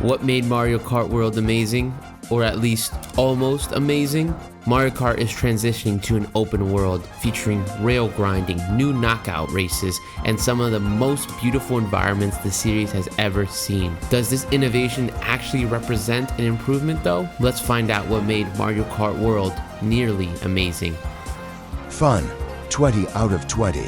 What made Mario Kart World amazing, or at least almost amazing? Mario Kart is transitioning to an open world featuring rail grinding, new knockout races, and some of the most beautiful environments the series has ever seen. Does this innovation actually represent an improvement though? Let's find out what made Mario Kart World nearly amazing. Fun, 20 out of 20.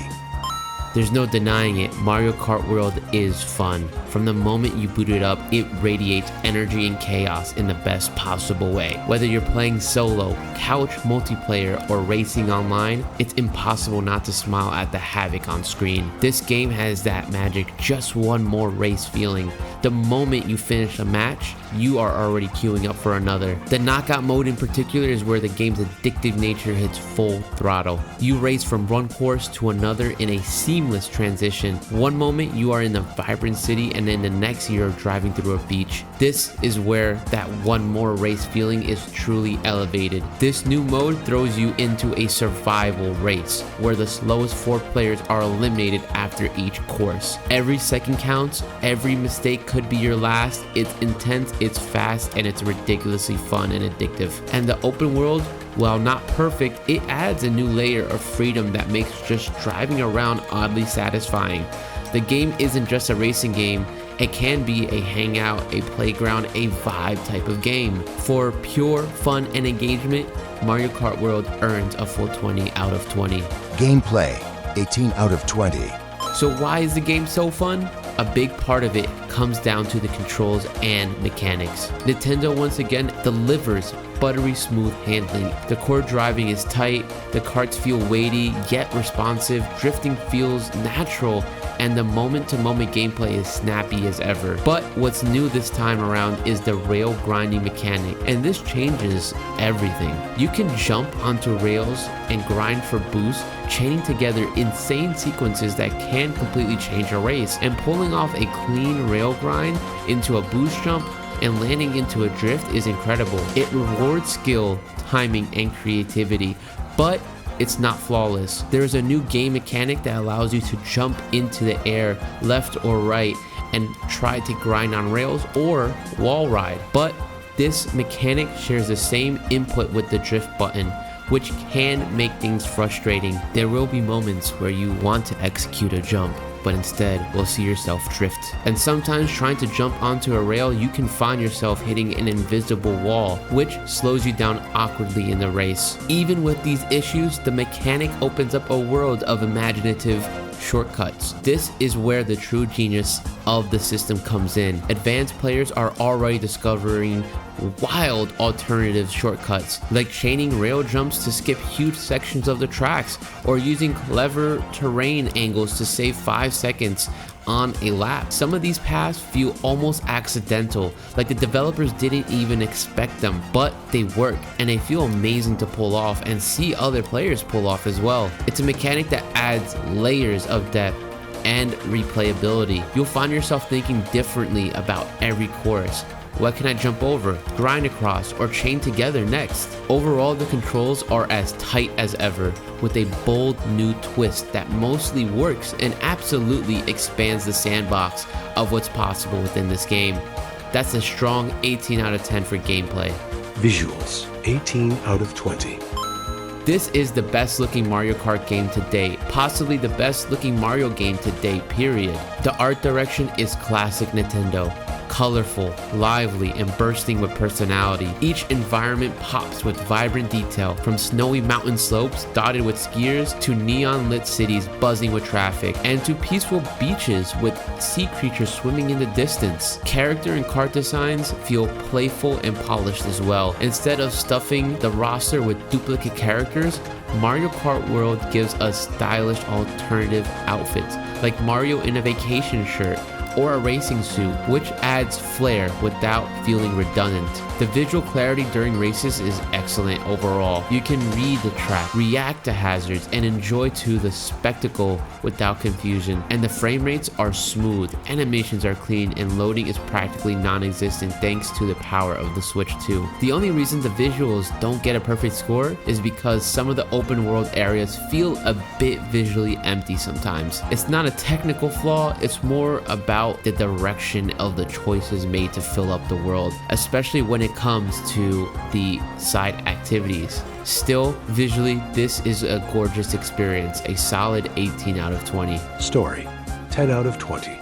There's no denying it, Mario Kart World is fun. From the moment you boot it up, it radiates energy and chaos in the best possible way. Whether you're playing solo, couch multiplayer, or racing online, it's impossible not to smile at the havoc on screen. This game has that magic, just one more race feeling. The moment you finish a match, you are already queuing up for another. The knockout mode in particular is where the game's addictive nature hits full throttle. You race from one course to another in a seamless transition. One moment you are in a vibrant city, and then the next you're driving through a beach. This is where that one more race feeling is truly elevated. This new mode throws you into a survival race where the slowest 4 players are eliminated after each course. Every second counts, every mistake could be your last. It's intense, it's fast, and it's ridiculously fun and addictive. And the open world, while not perfect, it adds a new layer of freedom that makes just driving around oddly satisfying. The game isn't just a racing game, it can be a hangout, a playground, a vibe type of game. For pure fun and engagement, Mario Kart World earns a full 20 out of 20. Gameplay, 18 out of 20. So why is the game so fun? A big part of it comes down to the controls and mechanics. Nintendo once again delivers buttery smooth handling. The core driving is tight, the karts feel weighty yet responsive, drifting feels natural, and the moment-to-moment gameplay is snappy as ever. But what's new this time around is the rail grinding mechanic, and this changes everything. You can jump onto rails and grind for boosts, chaining together insane sequences that can completely change a race, and pulling off a clean rail grind into a boost jump and landing into a drift is incredible. It rewards skill, timing, and creativity, but it's not flawless. There is a new game mechanic that allows you to jump into the air left or right and try to grind on rails or wall ride. But this mechanic shares the same input with the drift button, which can make things frustrating. There will be moments where you want to execute a jump, but instead will see yourself drift. And sometimes trying to jump onto a rail, you can find yourself hitting an invisible wall, which slows you down awkwardly in the race. Even with these issues, the mechanic opens up a world of imaginative shortcuts. This is where the true genius of the system comes in. Advanced players are already discovering wild alternative shortcuts, like chaining rail jumps to skip huge sections of the tracks, or using clever terrain angles to save 5 seconds on a lap. Some of these paths feel almost accidental, like the developers didn't even expect them, but they work and they feel amazing to pull off and see other players pull off as well. It's a mechanic that adds layers of depth and replayability. You'll find yourself thinking differently about every course. What can I jump over, grind across, or chain together next? Overall, the controls are as tight as ever, with a bold new twist that mostly works and absolutely expands the sandbox of what's possible within this game. That's a strong 18 out of 10 for gameplay. Visuals, 18 out of 20. This is the best looking Mario Kart game to date, possibly the best looking Mario game to date, period. The art direction is classic Nintendo. Colorful, lively, and bursting with personality. Each environment pops with vibrant detail, from snowy mountain slopes dotted with skiers to neon-lit cities buzzing with traffic, and to peaceful beaches with sea creatures swimming in the distance. Character and kart designs feel playful and polished as well. Instead of stuffing the roster with duplicate characters, Mario Kart World gives us stylish alternative outfits, like Mario in a vacation shirt, or a racing suit, which adds flair without feeling redundant. The visual clarity during races is excellent overall. You can read the track, react to hazards, and enjoy to the spectacle without confusion. And the frame rates are smooth, animations are clean, and loading is practically non-existent thanks to the power of the Switch 2. The only reason the visuals don't get a perfect score is because some of the open world areas feel a bit visually empty sometimes. It's not a technical flaw, it's more about about the direction of the choices made to fill up the world, especially when it comes to the side activities. Still, visually, this is a gorgeous experience, a solid 18 out of 20. Story, 10 out of 20.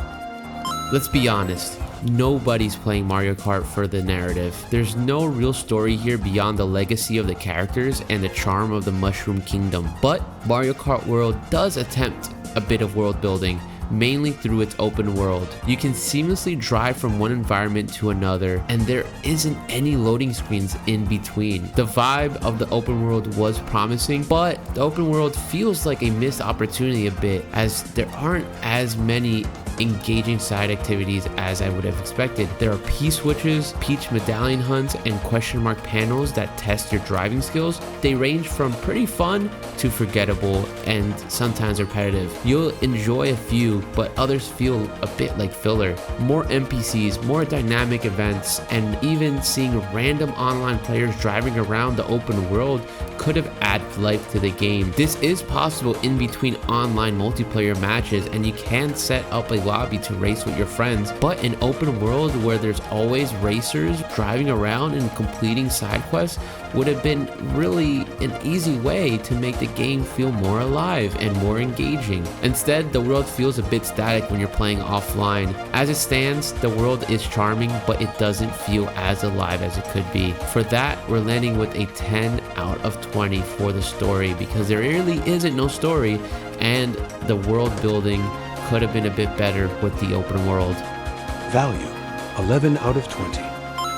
Let's be honest, nobody's playing Mario Kart for the narrative. There's no real story here beyond the legacy of the characters and the charm of the Mushroom Kingdom. But Mario Kart World does attempt a bit of world building, mainly through its open world. You can seamlessly drive from one environment to another, and there isn't any loading screens in between. The vibe of the open world was promising, but the open world feels like a missed opportunity a bit, as there aren't as many engaging side activities as I would have expected. There are P-switches, Peach medallion hunts, and question mark panels that test your driving skills. They range from pretty fun to forgettable and sometimes repetitive. You'll enjoy a few, but others feel a bit like filler. More NPCs, more dynamic events, and even seeing random online players driving around the open world could have added life to the game. This is possible in between online multiplayer matches, and you can set up a lobby to race with your friends, but an open world where there's always racers driving around and completing side quests would have been really an easy way to make the game feel more alive and more engaging. Instead, the world feels a bit static when you're playing offline. As it stands, the world is charming, but it doesn't feel as alive as it could be. For that, we're landing with a 10 out of 20 for the story, because there really isn't no story, and the world building could have been a bit better with the open world. Value, 11 out of 20.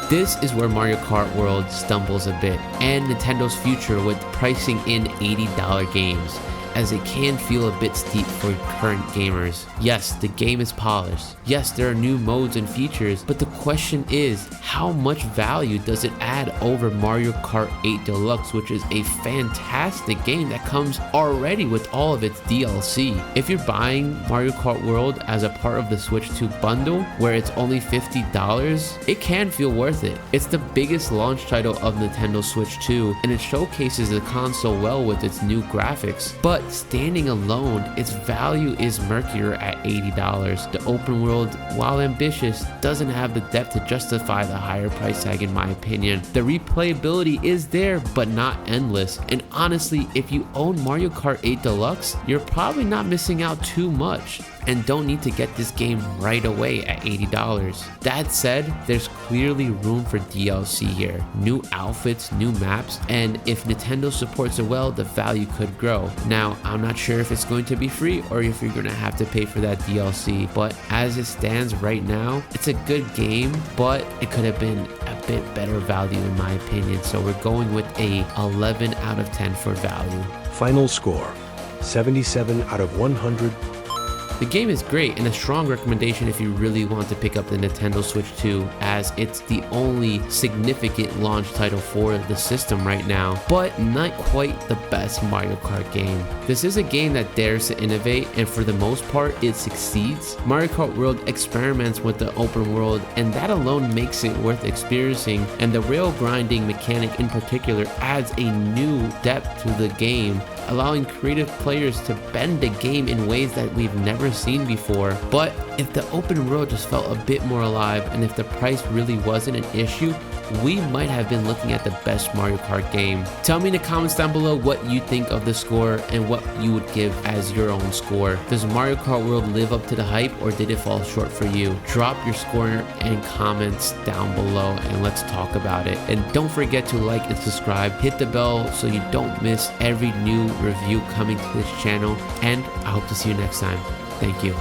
This is where Mario Kart World stumbles a bit, and Nintendo's future with pricing in $80 games, as it can feel a bit steep for current gamers. Yes, the game is polished. Yes, there are new modes and features, but the question is, how much value does it add over Mario Kart 8 Deluxe, which is a fantastic game that comes already with all of its DLC. If you're buying Mario Kart World as a part of the Switch 2 bundle, where it's only $50, it can feel worth it. It's the biggest launch title of Nintendo Switch 2, and it showcases the console well with its new graphics. But standing alone, its value is murkier at $80. The open world, while ambitious, doesn't have the depth to justify the higher price tag in my opinion. The replayability is there, but not endless. And honestly, if you own Mario Kart 8 Deluxe, you're probably not missing out too much, and don't need to get this game right away at $80. That said, there's clearly room for DLC here. New outfits, new maps, and if Nintendo supports it well, the value could grow. Now, I'm not sure if it's going to be free or if you're going to have to pay for that DLC, but as it stands right now, it's a good game, but it could have been a bit better value in my opinion. So we're going with a 11 out of 10 for value. Final score, 77 out of 100. The game is great and a strong recommendation if you really want to pick up the Nintendo Switch 2, as it's the only significant launch title for the system right now, but not quite the best Mario Kart game. This is a game that dares to innovate, and for the most part it succeeds. Mario Kart World experiments with the open world, and that alone makes it worth experiencing, and the rail grinding mechanic in particular adds a new depth to the game, allowing creative players to bend the game in ways that we've never seen before. But if the open world just felt a bit more alive, and if the price really wasn't an issue, we might have been looking at the best Mario Kart game. Tell me in the comments down below what you think of the score and what you would give as your own score. Does Mario Kart World live up to the hype, or did it fall short for you? Drop your score and comments down below and let's talk about it. And don't forget to like and subscribe, hit the bell so you don't miss every new review coming to this channel, and I hope to see you next time. Thank you.